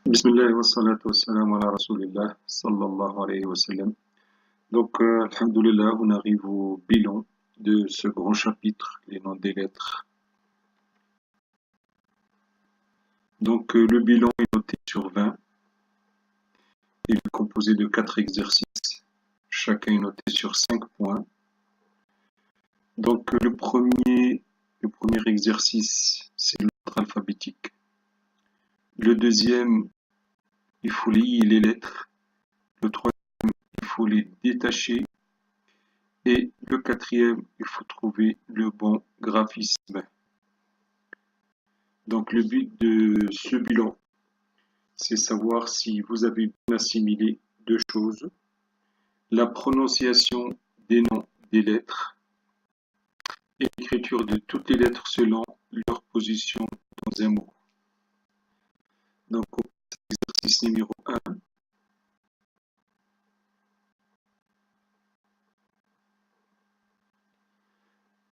Bismillah wa salatu wa salam ala Rasulillah sallallahu alayhi wa sallam. Donc, alhamdoulilah, on arrive au bilan de ce grand chapitre, les noms des lettres. Donc, le bilan est noté sur 20. Il est composé de 4 exercices. Chacun est noté sur 5 points. Donc, le premier exercice, c'est l'ordre alphabétique. Le deuxième, il faut lier les lettres. Le troisième, il faut les détacher. Et le quatrième, il faut trouver le bon graphisme. Donc le but de ce bilan, c'est savoir si vous avez bien assimilé deux choses: la prononciation des noms des lettres et l'écriture de toutes les lettres selon leur position dans un mot. Donc au exercice numéro 1.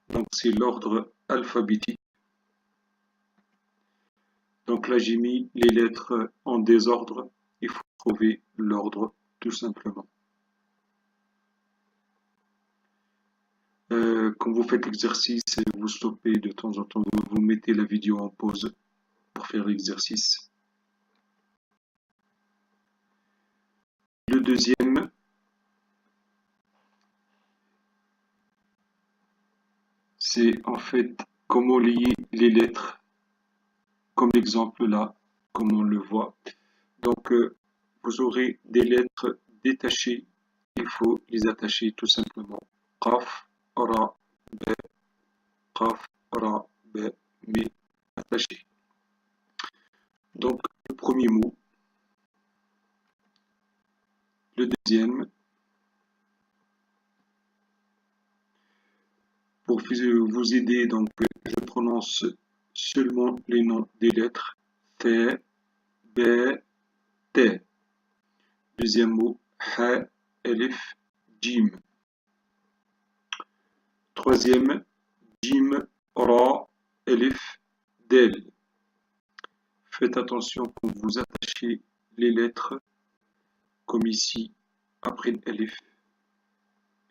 Donc c'est l'ordre alphabétique. Donc là j'ai mis les lettres en désordre. Il faut trouver l'ordre tout simplement. Quand vous faites l'exercice, vous stoppez de temps en temps, vous mettez la vidéo en pause pour faire l'exercice. Le deuxième, c'est en fait comment lier les lettres, comme l'exemple là, comme on le voit. Donc, vous aurez des lettres détachées, il faut les attacher tout simplement. Qaf, ra, ba, qaf, ra, ba, mi, attaché. Donc, le premier mot. Le deuxième, pour vous aider, donc je prononce seulement les noms des lettres. T, B, T. Deuxième mot, Ha, Elif, Jim. Troisième, Jim, Ra, Elif, Del. Faites attention quand vous attachez les lettres, comme ici, après Elif.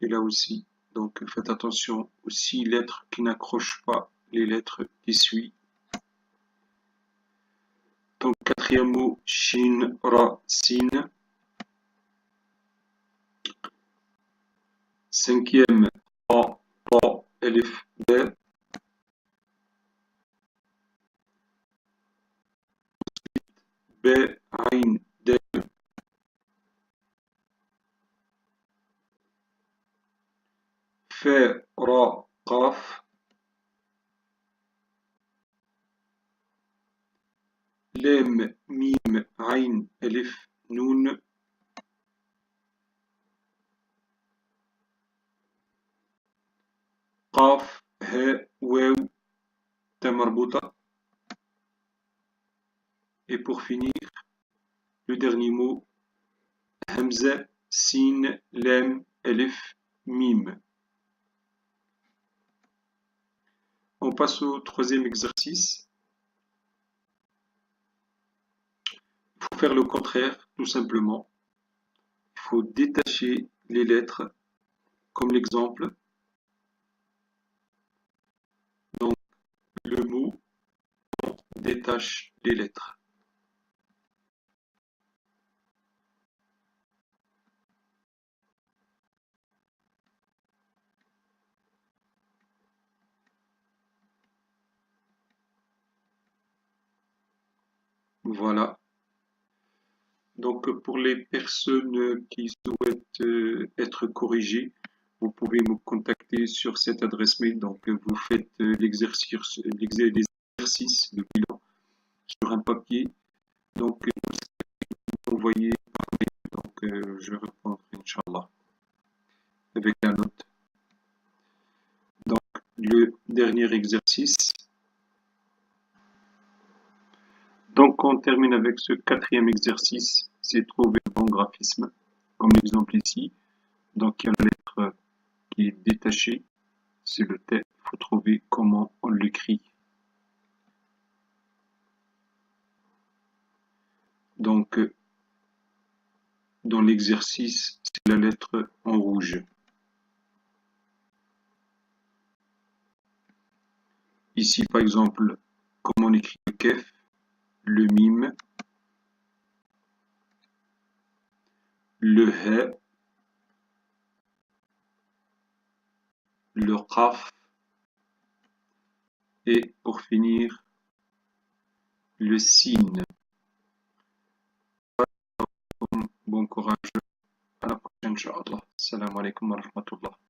Et là aussi. Donc faites attention aux 6 lettres qui n'accrochent pas les lettres qui suivent. Donc quatrième mot, Shin, Ra, Sin. Cinquième, A, Ta, Elif, B. B, Ain, Del. Fa, Ra, Qaf. Lem, Mim, Ain, Elif, Noun. Qaf, Ha, Waw, Ta marbuta. Et pour finir, le dernier mot, Hamza, Sin, Lam, Elif, Mim. On passe au troisième exercice. Il faut faire le contraire, tout simplement. Il faut détacher les lettres, comme l'exemple. Donc, le mot détache les lettres. Voilà. Donc, pour les personnes qui souhaitent être corrigées, vous pouvez me contacter sur cette adresse mail. Donc, vous faites l'exercice de bilan sur un papier. Donc, vous envoyez par mail. Donc, je répondrai, Inch'Allah, avec la note. Donc, le dernier exercice. Donc, on termine avec ce quatrième exercice, c'est trouver le bon graphisme, comme l'exemple ici. Donc, il y a la lettre qui est détachée, c'est le T, il faut trouver comment on l'écrit. Donc, dans l'exercice, c'est la lettre en rouge. Ici, par exemple, comme on écrit le kef, le mime, le he, le qaf et pour finir, le sin. Bon courage. À la prochaine, Inch'Allah. Salam alaikum wa rahmatullah.